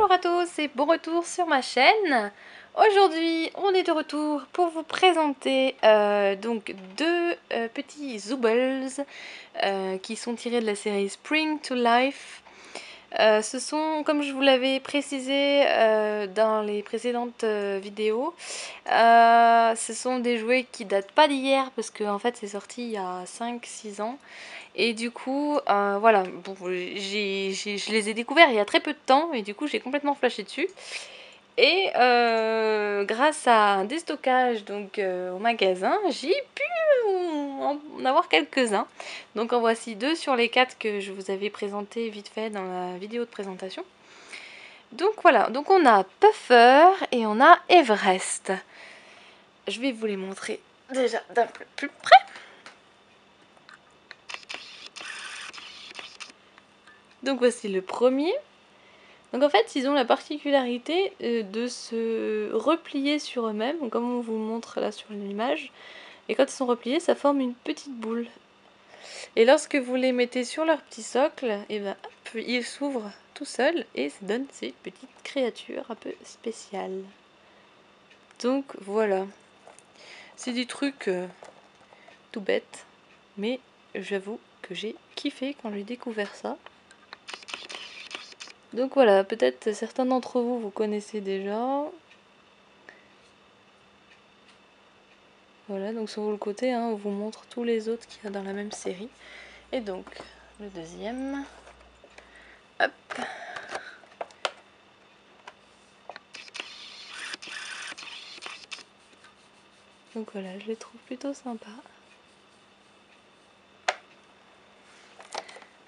Bonjour à tous et bon retour sur ma chaîne. Aujourd'hui on est de retour pour vous présenter donc deux petits Zoobles qui sont tirés de la série Spring to Life. Ce sont, comme je vous l'avais précisé dans les précédentes vidéos, ce sont des jouets qui datent pas d'hier parce que en fait c'est sorti il y a 5-6 ans. Et du coup, voilà, bon, je les ai découverts il y a très peu de temps et du coup j'ai complètement flashé dessus. Et grâce à un déstockage donc, au magasin, j'ai pu en avoir quelques-uns. Donc en voici deux sur les 4 que je vous avais présenté vite fait dans la vidéo de présentation. Donc voilà, donc on a Puffer et on a Everest. Je vais vous les montrer déjà d'un peu plus près. Donc voici le premier. Donc en fait, ils ont la particularité de se replier sur eux-mêmes, comme on vous le montre là sur l'image. Et quand ils sont repliés, ça forme une petite boule. Et lorsque vous les mettez sur leur petit socle, et ben, hop, ils s'ouvrent tout seuls et ça donne ces petites créatures un peu spéciales. Donc voilà. C'est des trucs tout bêtes, mais j'avoue que j'ai kiffé quand j'ai découvert ça. Donc voilà, peut-être certains d'entre vous, vous connaissez déjà. Voilà, donc sur le côté, hein, on vous montre tous les autres qu'il y a dans la même série. Et donc, le deuxième. Hop. Donc voilà, je les trouve plutôt sympas.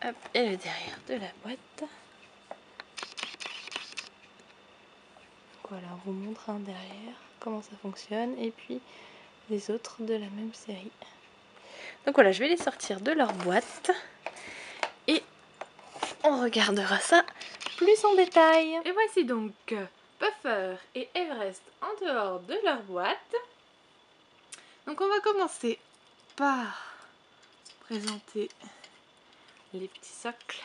Hop, et le derrière de la boîte. Voilà, on vous montre derrière comment ça fonctionne. Et puis, les autres de la même série. Donc voilà, je vais les sortir de leur boîte. Et on regardera ça plus en détail. Et voici donc Puffer et Everest en dehors de leur boîte. Donc on va commencer par présenter les petits socles.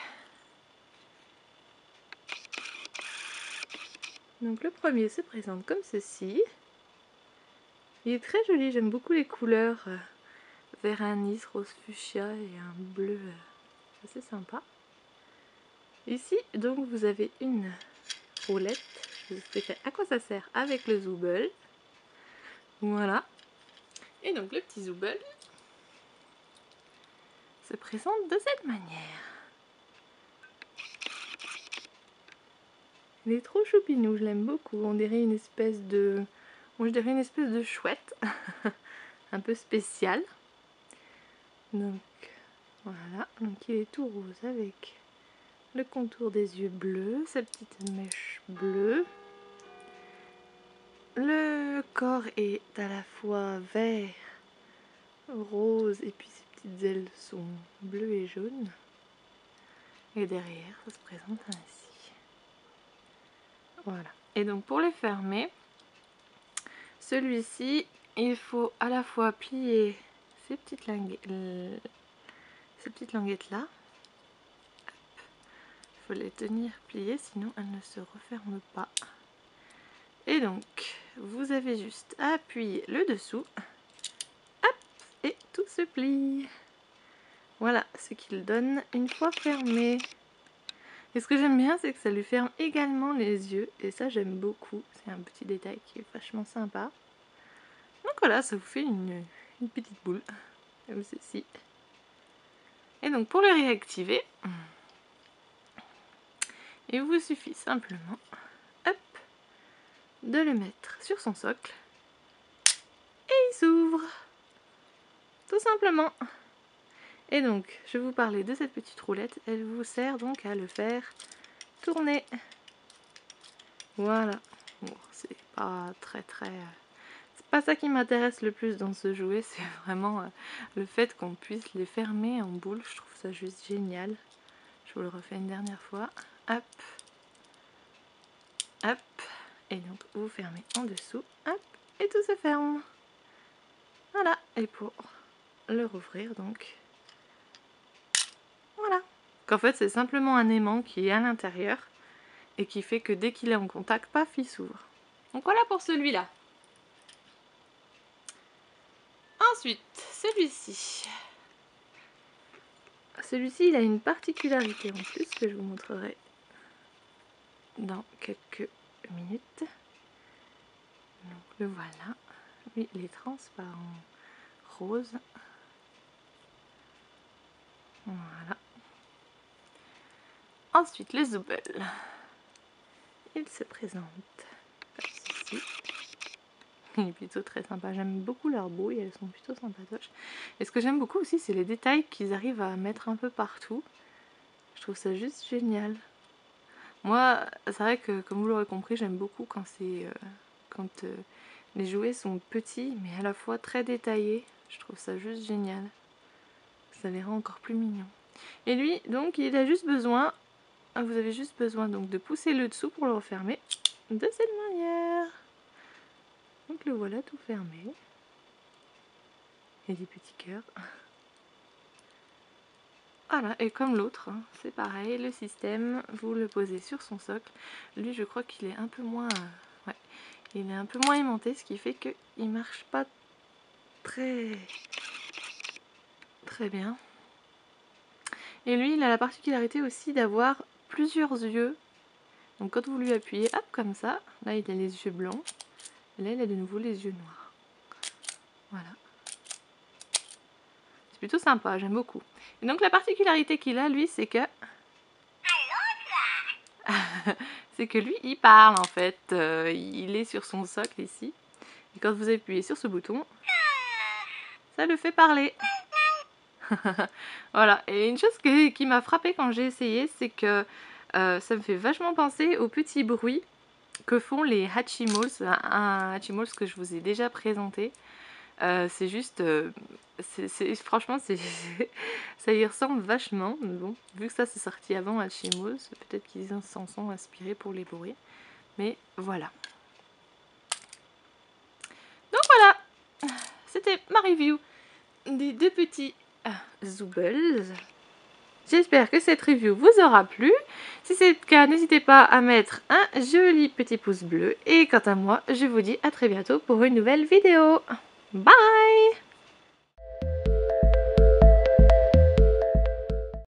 Donc le premier se présente comme ceci. Il est très joli, j'aime beaucoup les couleurs vert anis, rose fuchsia et un bleu assez sympa. Ici donc vous avez une roulette, je vous expliquerai à quoi ça sert avec le Zooble. Voilà. Et donc le petit Zooble se présente de cette manière. Il est trop choupinou, je l'aime beaucoup. On dirait une espèce de... Moi je dirais une espèce de chouette. Un peu spécial. Donc voilà, donc il est tout rose avec le contour des yeux bleus, sa petite mèche bleue. Le corps est à la fois vert, rose et puis ses petites ailes sont bleues et jaunes. Et derrière, ça se présente ainsi. Voilà. Et donc pour les fermer, celui-ci, il faut à la fois plier ces petites languettes là. Il faut les tenir pliées, sinon elles ne se referment pas. Et donc, vous avez juste à appuyer le dessous. Hop, et tout se plie. Voilà ce qu'il donne une fois fermé. Et ce que j'aime bien, c'est que ça lui ferme également les yeux. Et ça, j'aime beaucoup. C'est un petit détail qui est vachement sympa. Donc voilà, ça vous fait une petite boule. Comme ceci. Et donc, pour le réactiver, il vous suffit simplement, hop, de le mettre sur son socle. Et il s'ouvre. Tout simplement. Et donc, je vais vous parler de cette petite roulette. Elle vous sert donc à le faire tourner. Voilà. Bon, c'est pas c'est pas ça qui m'intéresse le plus dans ce jouet. C'est vraiment le fait qu'on puisse les fermer en boule. Je trouve ça juste génial. Je vous le refais une dernière fois. Hop. Hop. Et donc, vous fermez en dessous. Hop. Et tout se ferme. Voilà. Et pour le rouvrir, donc... Voilà. Qu'en fait, c'est simplement un aimant qui est à l'intérieur et qui fait que dès qu'il est en contact, paf, il s'ouvre. Donc voilà pour celui-là. Ensuite, celui-ci. Celui-ci, il a une particularité en plus que je vous montrerai dans quelques minutes. Donc le voilà. Lui, il est transparent rose. Voilà. Ensuite, le Zooble. Il se présente comme ceci. Il est plutôt très sympa. J'aime beaucoup leur beau et elles sont plutôt sympatoches. Et ce que j'aime beaucoup aussi, c'est les détails qu'ils arrivent à mettre un peu partout. Je trouve ça juste génial. Moi, c'est vrai que, comme vous l'aurez compris, j'aime beaucoup quand les jouets sont petits, mais à la fois très détaillés. Je trouve ça juste génial. Ça les rend encore plus mignons. Et lui, donc, il a juste besoin... Vous avez juste besoin donc de pousser le dessous pour le refermer de cette manière. Donc le voilà tout fermé. Il y a des petits cœurs. Voilà, et comme l'autre, hein, c'est pareil, le système, vous le posez sur son socle. Lui, je crois qu'il est un peu moins... ouais, il est un peu moins aimanté, ce qui fait qu'il marche pas très bien. Et lui, il a la particularité aussi d'avoir plusieurs yeux. Donc quand vous lui appuyez, hop, comme ça, là il a les yeux blancs, et là il a de nouveau les yeux noirs. Voilà. C'est plutôt sympa, j'aime beaucoup. Et donc la particularité qu'il a, lui, c'est que... c'est que lui, il parle en fait. Il est sur son socle ici. Et quand vous appuyez sur ce bouton, ça le fait parler. Voilà. Et une chose qui m'a frappée quand j'ai essayé, c'est que ça me fait vachement penser aux petits bruits que font les Hatchimals. Un Hatchimals que je vous ai déjà présenté. C'est juste... franchement, ça y ressemble vachement. Mais bon, vu que ça c'est sorti avant Hatchimals, peut-être qu'ils s'en sont inspirés pour les bruits. Mais voilà. Donc voilà, c'était ma review des deux petits Zoobles. J'espère que cette review vous aura plu. Si c'est le cas, n'hésitez pas à mettre un joli petit pouce bleu. Et quant à moi, je vous dis à très bientôt pour une nouvelle vidéo. Bye!